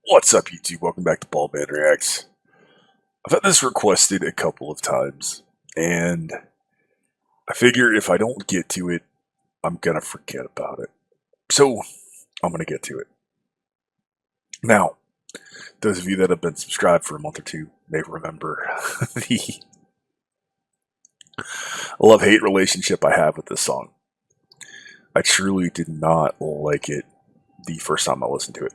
What's up, YouTube? Welcome back to Ballman Reacts. I've had this requested a couple of times, and I figure if I don't get to it, I'm gonna forget about it. So, I'm gonna get to it. Now, those of you that have been subscribed for a month or two may remember the love-hate relationship I have with this song. I truly did not like it the first time I listened to it.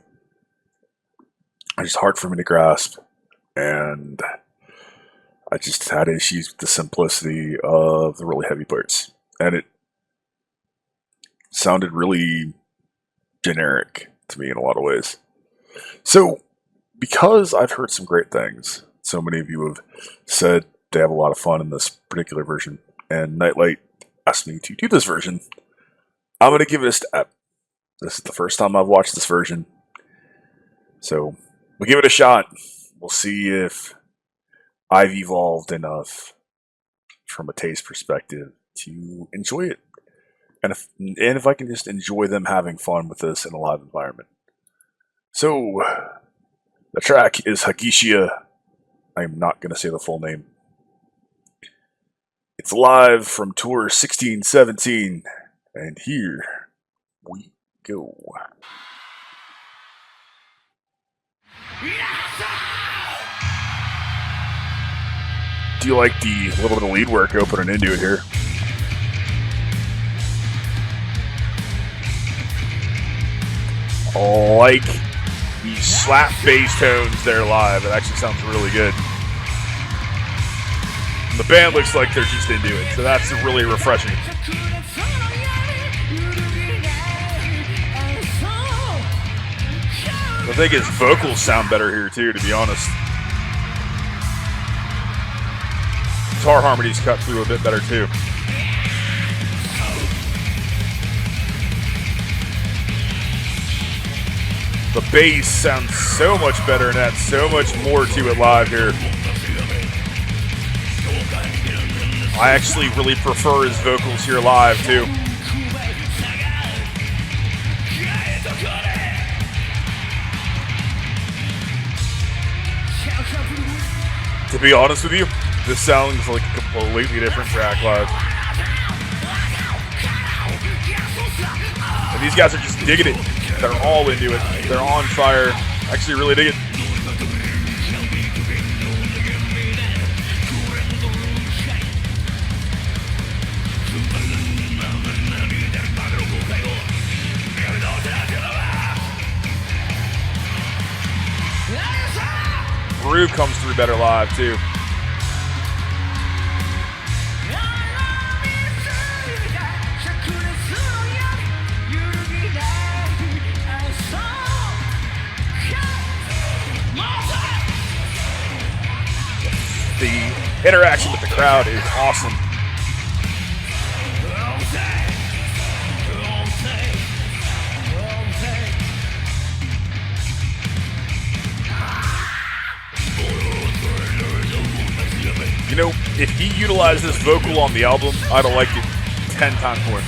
It's hard for me to grasp, and I just had issues with the simplicity of the really heavy parts, and it sounded really generic to me in a lot of ways. So, because I've heard some great things, so many of you have said they have a lot of fun in this particular version, and Nightlight asked me to do this version, I'm going to give it a stab. This is the first time I've watched this version, so we'll give it a shot. We'll see if I've evolved enough from a taste perspective to enjoy it. And if I can just enjoy them having fun with this in a live environment. So, the track is Hageshiha. I'm not going to say the full name. It's live from Tour 1617. And here we go. Do you like the little bit of lead work opening into it here? I like the slap bass tones there live. It actually sounds really good. And the band looks like they're just into it, so that's really refreshing. I think his vocals sound better here too, to be honest. Guitar harmonies cut through a bit better too. The bass sounds so much better and adds so much more to it live here. I actually really prefer his vocals here live too. To be honest with you, this sounds like a completely different track live. And these guys are just digging it. They're all into it. They're on fire. Actually really dig it. Groove comes through better live too. The interaction with the crowd is awesome. You know, if he utilized this vocal on the album, I'd have liked it 10 times more.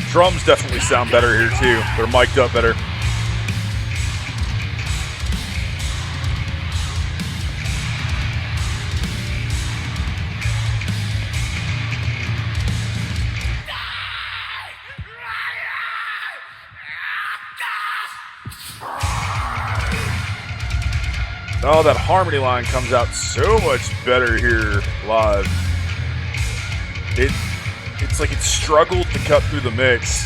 Drums definitely sound better here too. They're mic'd up better. Oh, that harmony line comes out so much better here live. It's like it struggled to cut through the mix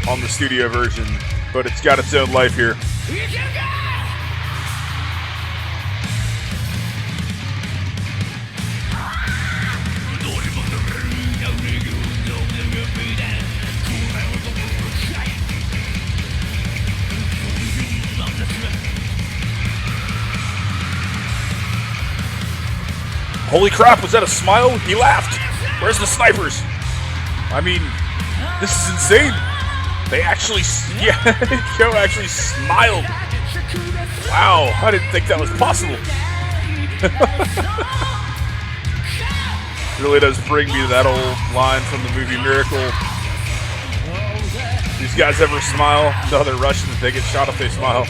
on the studio version, but it's got its own life here. Holy crap, was that a smile? He laughed. Where's the snipers? I mean, this is insane. They actually, yeah, Joe actually smiled. Wow, I didn't think that was possible. Really does bring me to that old line from the movie Miracle. These guys ever smile? No, they're Russians. They get shot if they smile.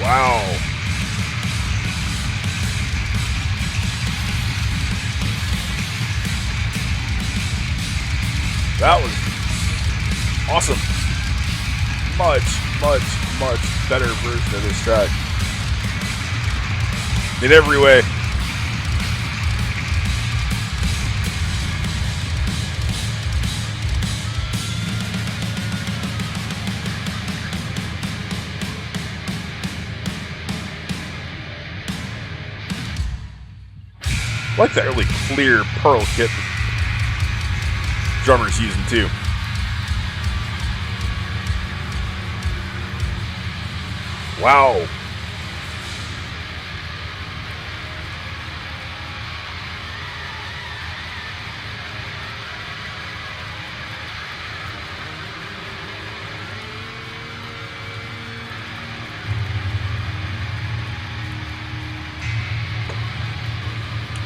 Wow. That was awesome. Much, much, much better version of this track. In every way. I like that really clear Pearl kit the drummer's using too. Wow.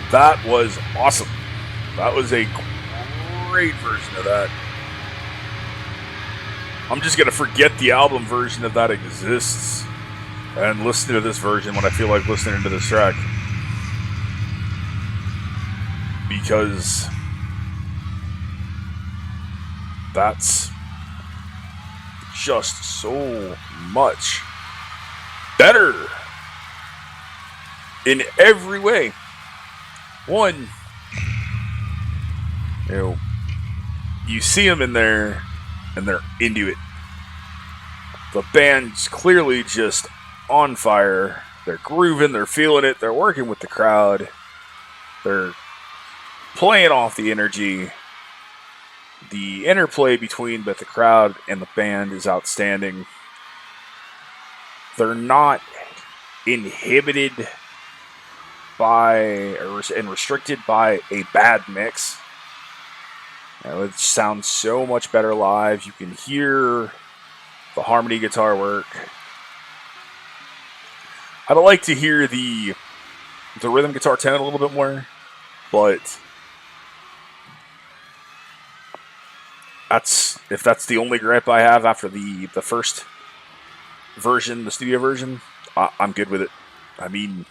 That was awesome. That was a great version of that. I'm just going to forget the album version of that exists and listen to this version when I feel like listening to this track. Because that's just so much better in every way. One, you see them in there and they're into it. The band's clearly just on fire. They're grooving, they're feeling it, they're working with the crowd. They're playing off the energy. The interplay between both the crowd and the band is outstanding. They're not inhibited by and restricted by a bad mix. It sounds so much better live. You can hear the harmony guitar work. I'd like to hear the rhythm guitar tone a little bit more, but if that's the only gripe I have after the first version, the studio version, I'm good with it. I mean,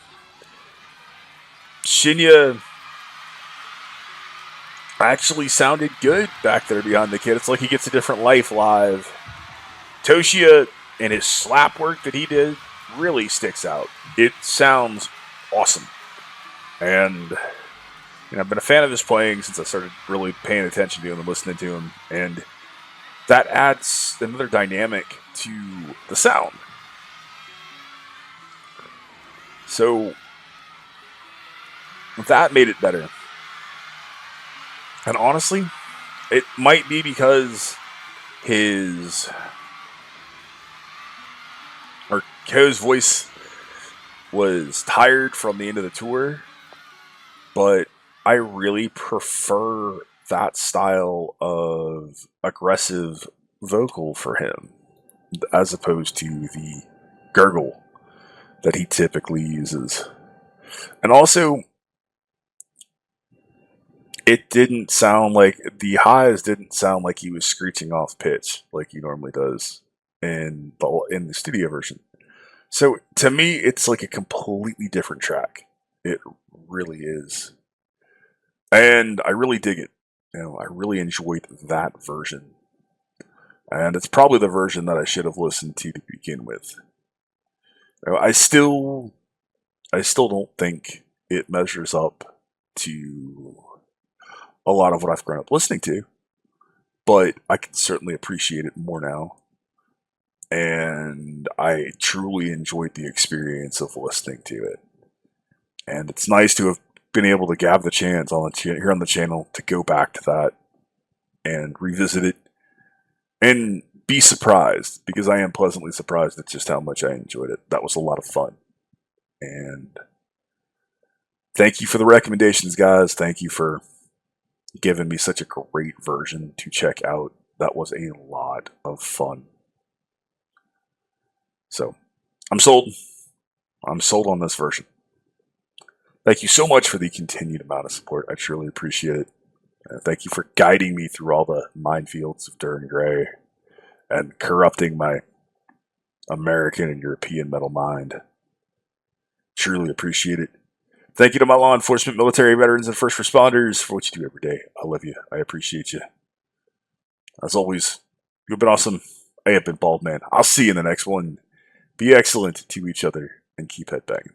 Shinya actually sounded good back there behind the kit. It's like he gets a different life live. Toshia and his slap work that he did really sticks out. It sounds awesome. And I've been a fan of his playing since I started really paying attention to him and listening to him. And that adds another dynamic to the sound. So that made it better. And honestly, it might be because Ko's voice was tired from the end of the tour, but I really prefer that style of aggressive vocal for him as opposed to the gurgle that he typically uses. And also, it didn't sound like the highs didn't sound like he was screeching off pitch like he normally does in the studio version. So to me, it's like a completely different track. It really is, and I really dig it. I really enjoyed that version, and it's probably the version that I should have listened to begin with. I still don't think it measures up to a lot of what I've grown up listening to, but I can certainly appreciate it more now. And I truly enjoyed the experience of listening to it. And it's nice to have been able to have the chance on the here on the channel to go back to that and revisit it and be surprised, because I am pleasantly surprised at just how much I enjoyed it. That was a lot of fun. And thank you for the recommendations, guys. Thank you for giving me such a great version to check out. That was a lot of fun. So, I'm sold. I'm sold on this version. Thank you so much for the continued amount of support. I truly appreciate it. Thank you for guiding me through all the minefields of Dir En Grey and corrupting my American and European metal mind. Truly appreciate it. Thank you to my law enforcement, military veterans, and first responders for what you do every day. I love you. I appreciate you. As always, you've been awesome. I have been Bald Man. I'll see you in the next one. Be excellent to each other and keep headbanging.